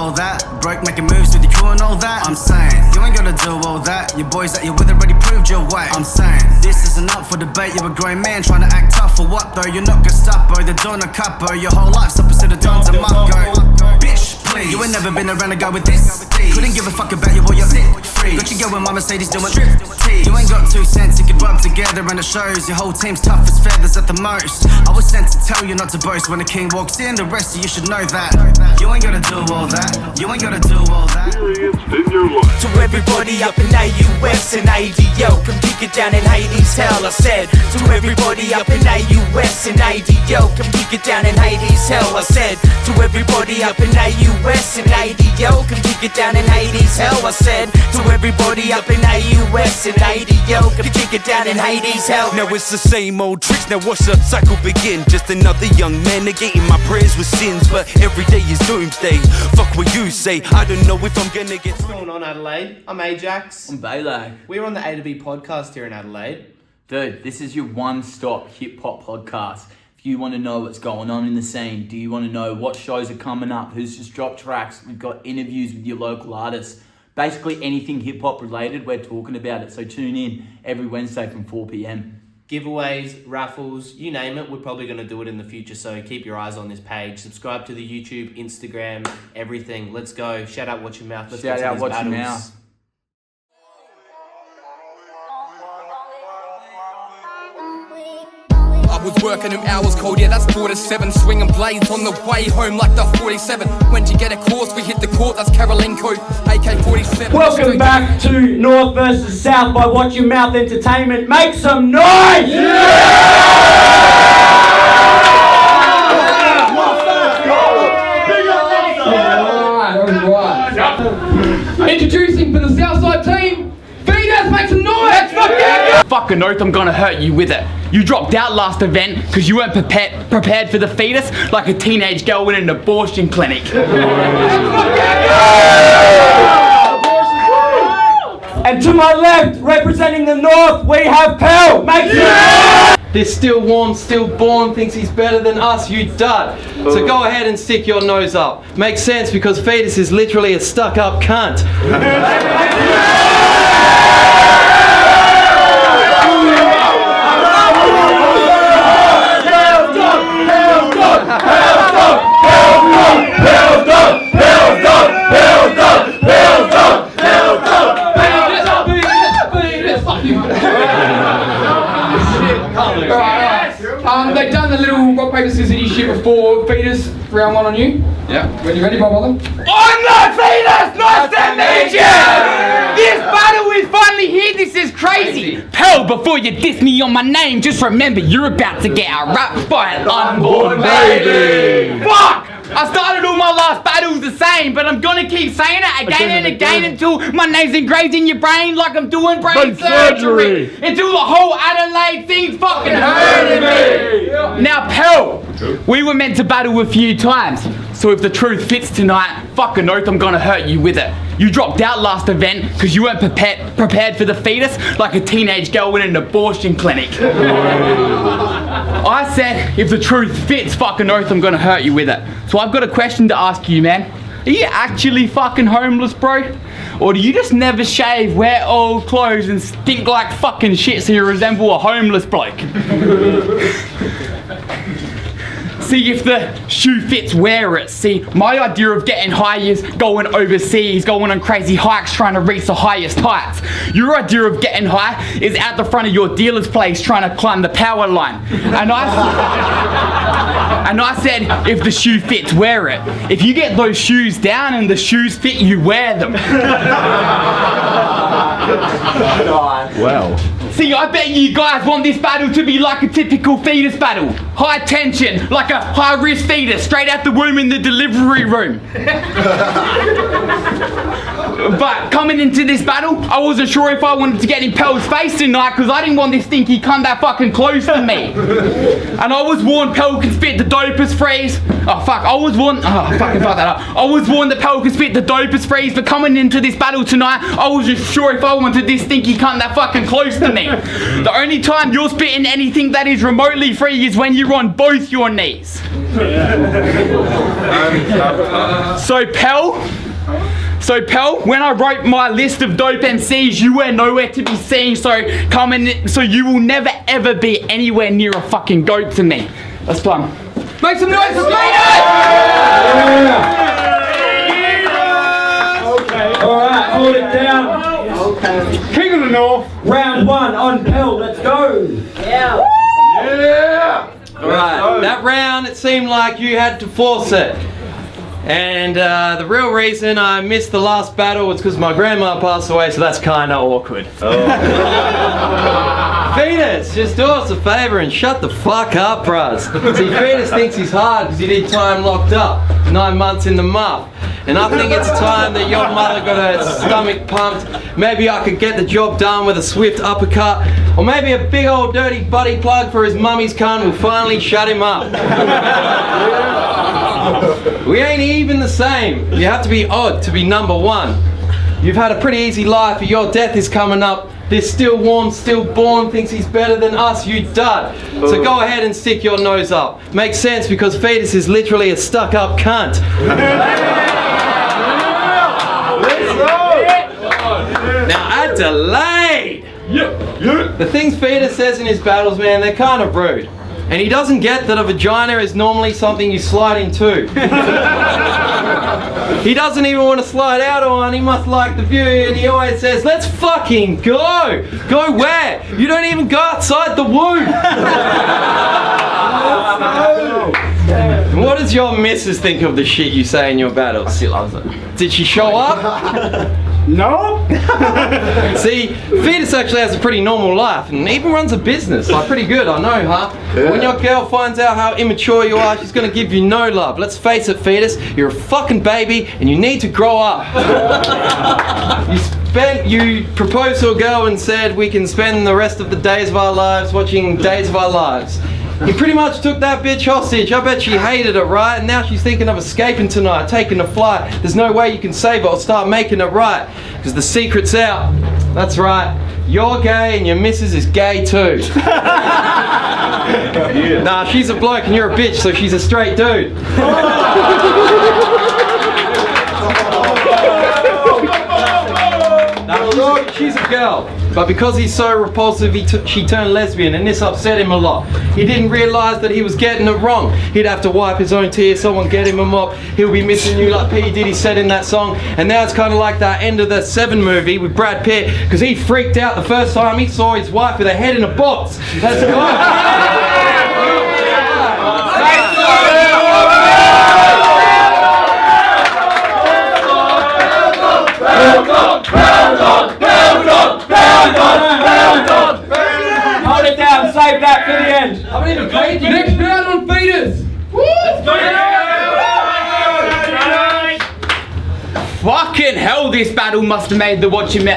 all that. Broke making moves with your crew and all that. I'm saying, you ain't gotta do all that. Your boys that you're with already proved your way. I'm saying, this isn't up for debate. You're a grown man trying to act tough for what though? You're not Gestapo, they're doing a cuppo. Your whole life's opposite of Don's and Mucko. Bitch, please. You ain't never been around a guy with this. Couldn't give a fuck about you or your free. Got you going, my Mercedes doing You ain't got 2 cents, you could rub together and it shows. Your whole team's tough as feathers at the most. I was sent to tell you not to boast. When a king walks in, the rest of you should know that. You ain't gotta do all that. You ain't gotta do all that. To everybody up in AUS and ADL, come kick it down in Hades hell. I said to everybody up in AUS and ADL, come kick it down in Hades hell. I said to everybody up in AUS and ADL, come kick it down in Hades hell. I said to everybody up in AUS and ADL, come kick it down in Hades hell. Now it's the same old tricks, now watch the cycle begin. Just another young man negating my prayers with sins, but every day is doomsday. Fuck what you say, I don't know if I'm gonna get. What's going on, Adelaide? I'm Ajax. I'm Baylor. We're on the A2B podcast here in Adelaide. Dude, this is your one-stop hip-hop podcast. If you want to know what's going on in the scene, do you want to know what shows are coming up, who's just dropped tracks, we've got interviews with your local artists. Basically anything hip-hop related, we're talking about it. So tune in every Wednesday from 4 p.m. Giveaways, raffles, you name it, we're probably going to do it in the future. So keep your eyes on this page. Subscribe to the YouTube, Instagram, everything. Let's go. Shout out Watch Your Mouth. Let's Shout get to out these Watch Your battles. Mouth. I was working them hours cold, yeah, that's 4 to 7. Swinging blades on the way home like the 47. When you get a course, we hit the court, that's Karolinko, AK-47. Welcome back to North versus South by Watch Your Mouth Entertainment. Make some noise! Introducing for the Southside team, Fetus, make some noise! Fucking oath I'm gonna hurt you with it. You dropped out last event because you weren't prepared for the fetus like a teenage girl in an abortion clinic. And to my left, representing the North, we have Pell. Make some noise! This still warm, still born thinks he's better than us, you dud. So go ahead and stick your nose up. Makes sense because Fetus is literally a stuck-up cunt. They've done the little rock, paper, scissors shit before. Fetus, round one on you. Yeah. When you ready, Bob Olin? I'm not Fetus! Nice to meet you! This battle is finally here, this is crazy! Pell, before you diss me on my name, just remember you're about to get a rap by an unborn baby! Fuck! I started all my last battles the same, but I'm gonna keep saying it again and again until my name's engraved in your brain like I'm doing brain surgery. Until the whole Adelaide thing's fucking hurting me. Now, Pell, we were meant to battle a few times, so if the truth fits tonight, fucking oath I'm gonna hurt you with it. You dropped out last event because you weren't prepared for the fetus like a teenage girl in an abortion clinic. I said, if the truth fits, fucking oath I'm gonna hurt you with it. So I've got a question to ask you, man. Are you actually fucking homeless, bro? Or do you just never shave, wear old clothes and stink like fucking shit so you resemble a homeless bloke? See, if the shoe fits, wear it. See, my idea of getting high is going overseas, going on crazy hikes, trying to reach the highest heights. Your idea of getting high is out the front of your dealer's place trying to climb the power line. And I said, if the shoe fits, wear it. If you get those shoes down and the shoes fit, you wear them. Wow. See, I bet you guys want this battle to be like a typical fetus battle. High tension, like a high-risk fetus, straight out the womb in the delivery room. But coming into this battle, I wasn't sure if I wanted to get in Pel's face tonight because I didn't want this stinky cunt that fucking close to me. And I was warned Pel can spit the dopest phrase. Oh fuck, I was warned. Oh, fucking fuck that up. I was warned that Pel can spit the dopest phrase, but coming into this battle tonight, I wasn't sure if I wanted this stinky cunt that fucking close to me. The only time you're spitting anything that is remotely free is when you're on both your knees. So Pel, when I wrote my list of dope MCs, you were nowhere to be seen, so you will never ever be anywhere near a fucking goat to me. That's fun. Make some noise for Fetus! Okay. Alright, hold it down. Okay. King of the North. Round 1 on Pel, let's go. Yeah! Alright, that round it seemed like you had to force it. And the real reason I missed the last battle was because my grandma passed away, so that's kind of awkward. Fetus, just do us a favour and shut the fuck up, bruz. See, Fetus thinks he's hard because he did time locked up, 9 months in the muff. And I think it's time that your mother got her stomach pumped. Maybe I could get the job done with a swift uppercut. Or maybe a big old dirty buddy plug for his mummy's cunt will finally shut him up. We ain't even the same. You have to be odd to be number 1. You've had a pretty easy life, but your death is coming up. This still warm, still born thinks he's better than us, you dud. So go ahead and stick your nose up. Makes sense because Fetus is literally a stuck-up cunt. Now Adelaide! The things Fetus says in his battles, man, they're kind of rude. And he doesn't get that a vagina is normally something you slide into. He doesn't even want to slide out on, he must like the view, and he always says, let's fucking go! Go where? You don't even go outside the womb! What does your missus think of the shit you say in your battles? She loves it. Did she show up? No. See, Fetus actually has a pretty normal life and even runs a business. Like, pretty good, I know, huh? Yeah. When your girl finds out how immature you are, she's gonna give you no love. Let's face it, Fetus, you're a fucking baby and you need to grow up. You proposed to a girl and said we can spend the rest of the days of our lives watching Days of Our Lives. He pretty much took that bitch hostage. I bet she hated it, right? And now she's thinking of escaping tonight, taking a flight. There's no way you can save her or start making it right. Because the secret's out. That's right. You're gay and your missus is gay too. Nah, she's a bloke and you're a bitch, so she's a straight dude. Nah, she's a girl. But because he's so repulsive, she turned lesbian, and this upset him a lot. He didn't realise that he was getting it wrong. He'd have to wipe his own tears, someone get him a mop. He'll be missing you like P. Diddy said in that song. And now it's kind of like that end of the 7 movie with Brad Pitt, because he freaked out the first time he saw his wife with her head in a box. Let's go. Hold it down, save that for the end. I haven't even played you. Next round on Fetus. Let's go. Fucking hell, this battle must have made the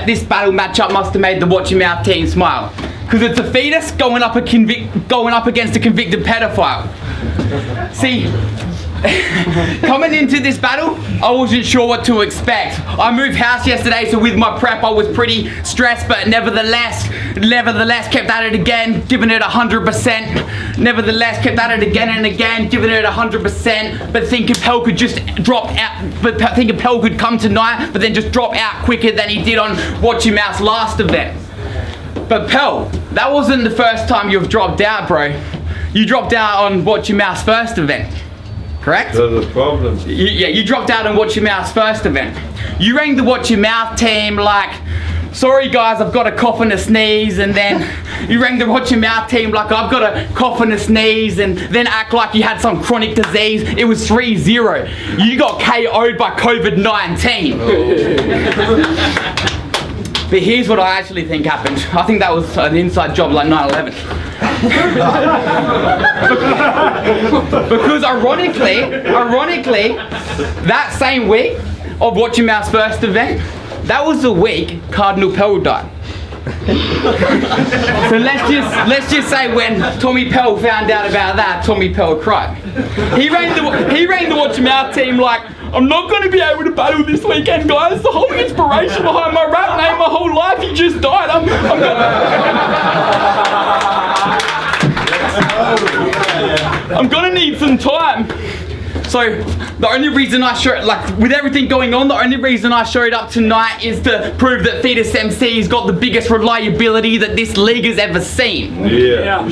this battle matchup must have made the Watch Your Mouth team smile. Because it's a Fetus going up against a convicted pedophile. See, coming into this battle, I wasn't sure what to expect. I moved house yesterday, so with my prep I was pretty stressed, but nevertheless kept at it again, giving it 100%. Nevertheless kept at it again and again, giving it 100%. But thinking Pel could just drop out, but thinking Pel could come tonight, but then just drop out quicker than he did on Watch Your Mouth's last event. But Pel, that wasn't the first time you've dropped out, bro. You dropped out on Watch Your Mouth's first event. Correct? There's a problem. You dropped out on Watch Your Mouth's first event. You rang the Watch Your Mouth team like, sorry guys, I've got a cough and a sneeze, and then you rang the Watch Your Mouth team like, I've got a cough and a sneeze, and then act like you had some chronic disease. It was 3-0. You got KO'd by COVID-19. But here's what I actually think happened. I think that was an inside job like 9/11. Because ironically, that same week of Watch Your Mouth's first event, that was the week Cardinal Pell died. So let's just say when Tommy Pell found out about that, Tommy Pell cried. He rang the Watch Your Mouth team like, I'm not going to be able to battle this weekend, guys. The whole inspiration behind my rap name, my whole life, he just died. I'm gonna need some time. So the only reason I showed, like with everything going on, the only reason I showed up tonight is to prove that Fetus MC's got the biggest reliability that this league has ever seen. Yeah.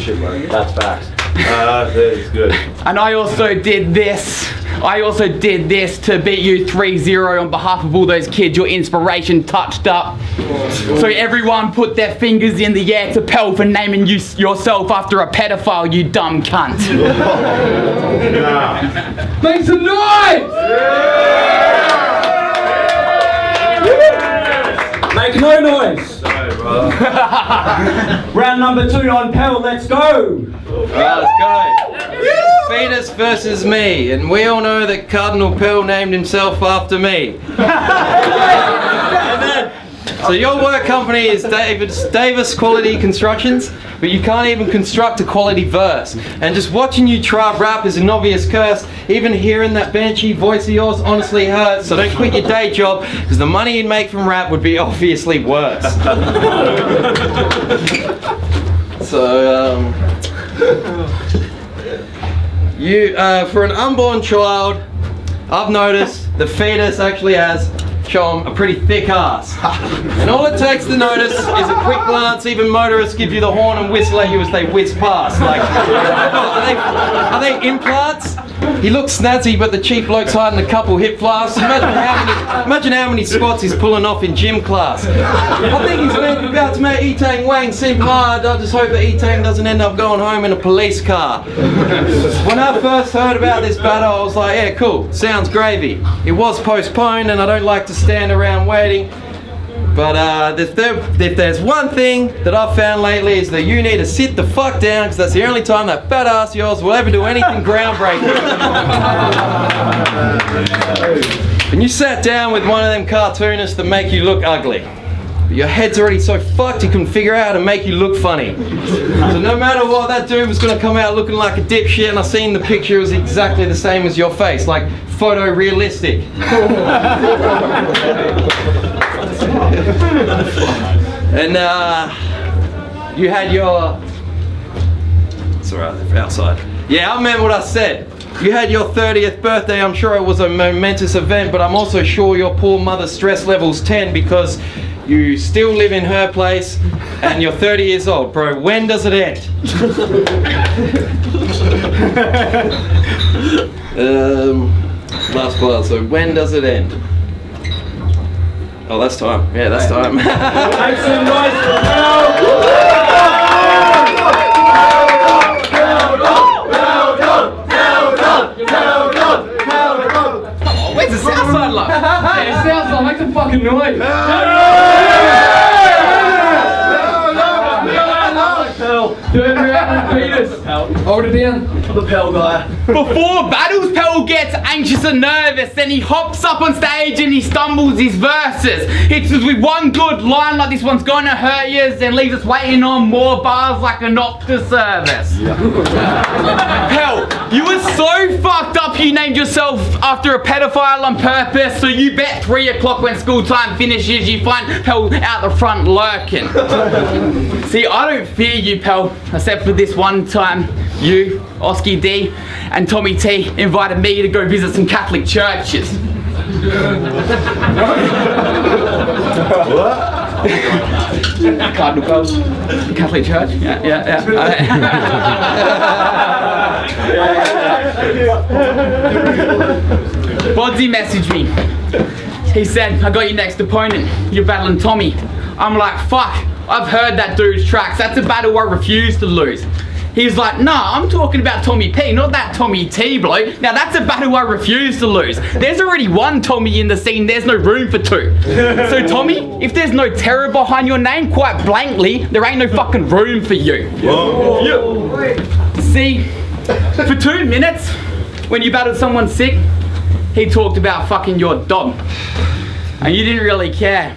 That's facts. That's good. And I also did this to beat you 3-0 on behalf of all those kids your inspiration touched up. So everyone put their fingers in the air to Pell for naming yourself after a pedophile, you dumb cunt. Make some noise! Make no noise. Sorry, bro. Round number 2 on Pell, let's go. Alright, let's go. Fetus versus me, and we all know that Cardinal Pell named himself after me. So your work company is Davis Quality Constructions, but you can't even construct a quality verse. And just watching you try rap is an obvious curse. Even hearing that benchy voice of yours honestly hurts. So don't quit your day job, because the money you'd make from rap would be obviously worse. So, for an unborn child, I've noticed the fetus actually has a pretty thick ass. And all it takes to notice is a quick glance. Even motorists give you the horn and whistle at you as they whiz past. Like, are they implants? He looks snazzy, but the cheap bloke's hiding a couple hip flasks. Imagine how many squats he's pulling off in gym class. I think he's about to make E-Tang Wang seem hard. I just hope that E-Tang doesn't end up going home in a police car. When I first heard about this battle, I was like, yeah, cool, sounds gravy. It was postponed, and I don't like to stand around waiting. But if there's one thing that I've found lately is that you need to sit the fuck down, because that's the only time that fat ass of yours will ever do anything groundbreaking. And you sat down with one of them cartoonists that make you look ugly. But your head's already so fucked you couldn't figure out how to make you look funny. So no matter what, that dude was gonna come out looking like a dipshit, and I seen the picture, it was exactly the same as your face, like photorealistic. And you had your... It's alright, they're outside. Yeah, I meant what I said. You had your 30th birthday. I'm sure it was a momentous event, but I'm also sure your poor mother's stress level's 10 because you still live in her place and you're 30 years old. Bro, when does it end? Last part, so when does it end? Oh, that's time. Yeah, that's time. Make some noise for Where's the south side like? Hey, south side, make some fucking noise. Turn around, Fetus. Hold it down. I'm the Pell guy. Before battles, Pell gets anxious and nervous, then he hops up on stage and he stumbles his verses. It's just with one good line like this one's gonna hurt you, then leaves us waiting on more bars like an Optus service. Pell, you were so fucked up you named yourself after a pedophile on purpose, so you bet 3 o'clock when school time finishes you find Pell out the front lurking. See, I don't fear you, Pell, except for this one time you, Oski D, and Tommy T invited me to go visit some Catholic churches. What? Cardinal Pell, Catholic church? Yeah. Bodzy messaged me. He said, I got your next opponent. You're battling Tommy. I'm like, fuck, I've heard that dude's tracks. That's a battle I refuse to lose. He's like, nah, I'm talking about Tommy P, not that Tommy T, bro. Now that's a battle I refuse to lose. There's already one Tommy in the scene, there's no room for 2. So Tommy, if there's no terror behind your name, quite blankly, there ain't no fucking room for you. Whoa. See, for 2 minutes, when you battled someone sick, he talked about fucking your dog. and you didn't really care.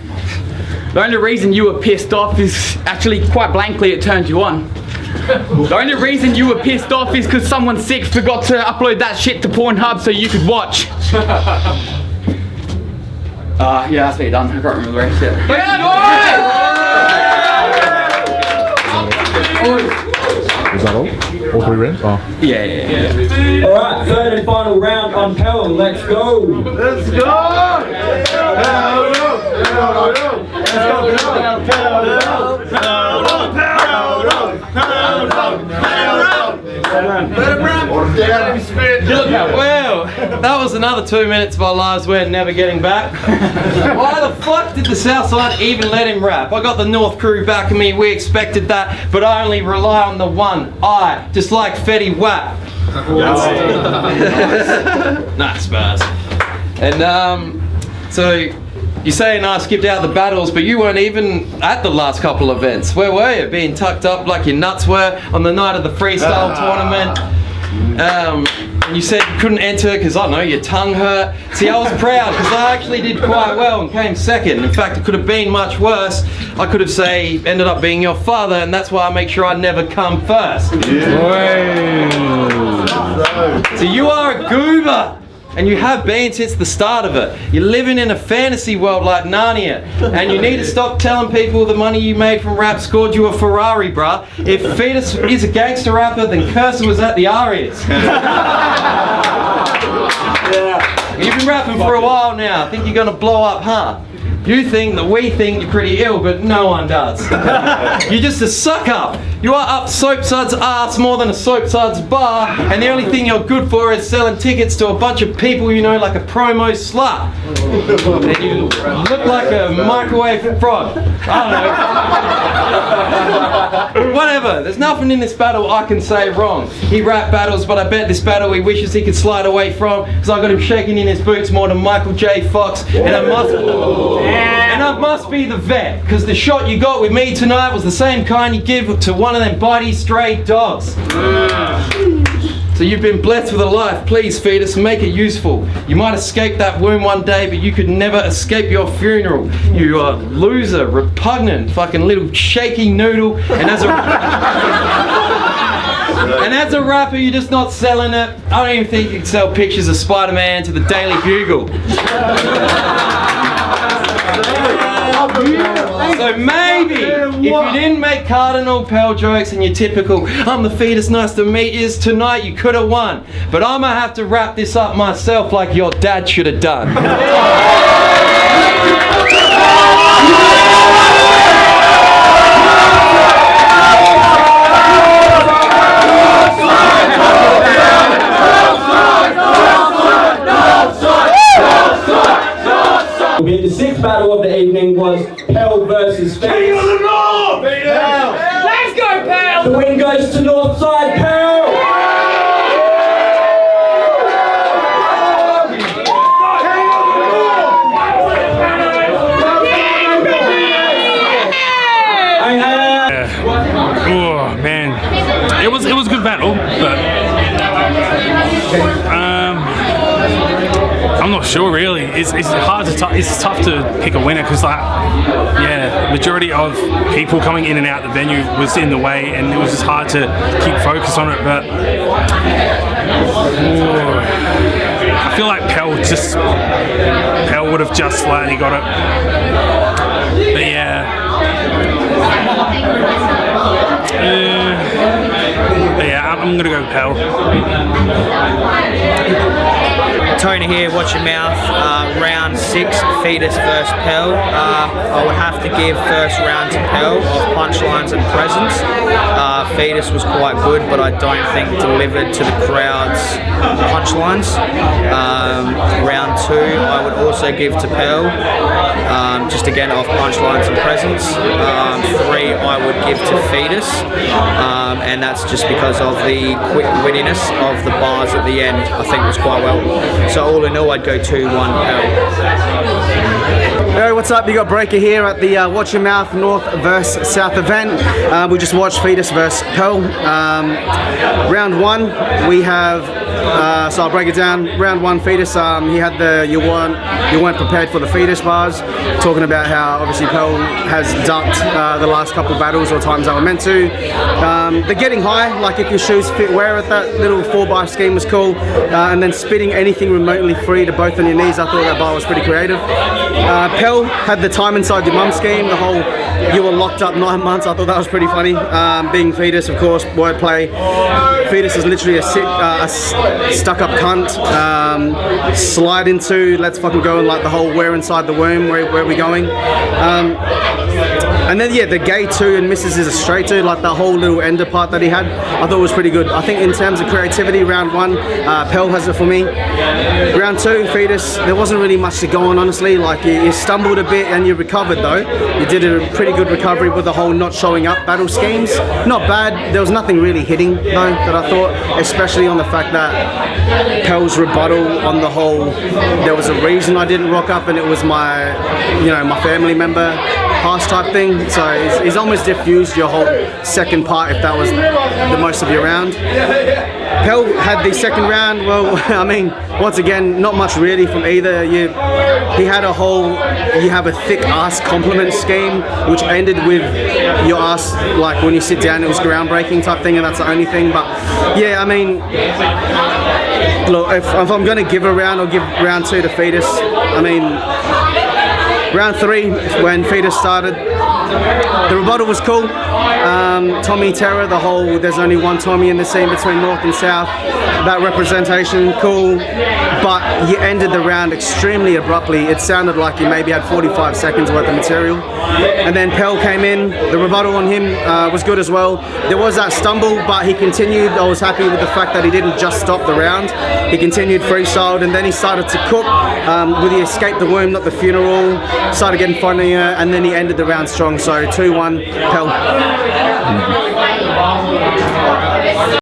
The only reason you were pissed off is actually quite blankly it turned you on. The only reason you were pissed off is because someone sick forgot to upload that shit to Pornhub so you could watch. Yeah, that's me done. I can't remember the rest yet. Is that all? All 3 rounds? Oh. Yeah. Alright, third and final round on Pell. Let's go! Let's go! Well, that was another 2 minutes of our lives we're never getting back. Why the fuck did the South Side even let him rap? I got the North crew backing me, we expected that, but I only rely on the one I, just like Fetty Wap. Nice bars. And so you're saying I skipped out the battles, but you weren't even at the last couple events. Where were you? Being tucked up like your nuts were on the night of the freestyle tournament. And you said you couldn't enter because, I don't know, your tongue hurt. See, I was proud because I actually did quite well and came second. In fact, it could have been much worse. I could have, say, ended up being your father, and that's why I make sure I never come first. So you are a goober. And you have been since the start of it. You're living in a fantasy world like Narnia. And you need to stop telling people the money you made from rap scored you a Ferrari, bruh. If Fetus is a gangster rapper, then Cursor was at the Arias. You've been rapping for a while now. I think you're gonna blow up, huh? You think that we think you're pretty ill, but no one does. You're just a suck up. You are up Soapsud's ass more than a Soapsud's bar, and the only thing you're good for is selling tickets to a bunch of people you know like a promo slut. And you look like a microwave frog. I don't know. Whatever, there's nothing in this battle I can say wrong. He rap battles, but I bet this battle he wishes he could slide away from, because I got him shaking in his boots more than Michael J. Fox, and I must be the vet, because the shot you got with me tonight was the same kind you give to one of them bitey stray dogs. So you've been blessed with a life. Please, Fetus, make it useful. You might escape that womb one day, but you could never escape your funeral. You are loser, repugnant, fucking little shaky noodle, and as a rapper, you're just not selling it. I don't even think you can sell pictures of Spider-Man to the Daily Bugle. So maybe, if you didn't make Cardinal Pell jokes and your typical, I'm the Fetus, nice to meet you, tonight you could have won. But I'm gonna have to wrap this up myself like your dad should have done. The sixth battle of the evening was Pell versus Fetus. King of the North! Let's go, Pell! The win goes to Northside Pell! Oh man, it was a good battle, but I'm not sure really. It's hard to it's tough to pick a winner because majority of people coming in and out the venue was in the way, and it was just hard to keep focus on it. But I feel like Pell would have just slightly got it. But I'm gonna go Pell. Tony here, watch your mouth. Round 6, Fetus versus Pell. I would have to give first round to Pell of punchlines and presence. Fetus was quite good, but I don't think delivered to the crowd's punchlines. Round 2, I would also give to Pell, just again off punchlines and presence. 3, I would give to Fetus, and that's just because of the quick wittiness of the bars at the end. I think was quite well. So all in all, I'd go 2-1 Pell. Hey, what's what's up? You got Breaker here at the Watch Your Mouth North vs South event. We just watched Fetus vs Pearl. Round 1, we have, so I'll break it down. Round 1, Fetus, he had the you weren't prepared for the Fetus bars, talking about how obviously Pearl has ducked the last couple of battles or times they were meant to. The getting high, like if your shoes fit, wear it, that little 4-bar scheme was cool. And then spitting anything remotely free to both on your knees, I thought that bar was pretty creative. Pearl had the time inside your mum scheme, the whole you were locked up 9 months, I thought that was pretty funny. Being Fetus, of course, wordplay. Fetus is literally a stuck-up cunt. Slide into, let's fucking go, and like the whole we're inside the womb, where are we going? And then yeah, the gay 2 and Mrs. is a straight dude, like the whole little ender part that he had, I thought was pretty good. I think in terms of creativity, round 1, Pearl has it for me. Round 2, Fetus, there wasn't really much to go on, honestly. Like you stumbled a bit and you recovered though. You did a pretty good recovery with the whole not showing up battle schemes. Not bad. There was nothing really hitting though that I thought, especially on the fact that Pearl's rebuttal on the whole, there was a reason I didn't rock up and it was my, my family member pass type thing. So he's almost diffused your whole second part if that was the most of your round. Pearl had the second round, well, I mean, once again, not much really from either. He had a whole, you have a thick ass compliment scheme, which ended with your ass, like when you sit down, it was groundbreaking type thing, and that's the only thing. But yeah, I mean, look, if I'm going to give a round, I'll give round 2 to Fetus. I mean, round 3, when Fetus started, the rebuttal was cool. Tommy Terror, the whole, there's only one Tommy in the scene between North and South. That representation, cool. But you ended the round extremely abruptly. It sounded like you maybe had 45 seconds worth of material. And then Pearl came in. The rebuttal on him was good as well. There was that stumble, but he continued. I was happy with the fact that he didn't just stop the round. He continued freestyled, and then he started to cook with the Escape the Womb, not the Funeral. Started getting funnier, and then he ended the round strong. So 2-1, Pearl.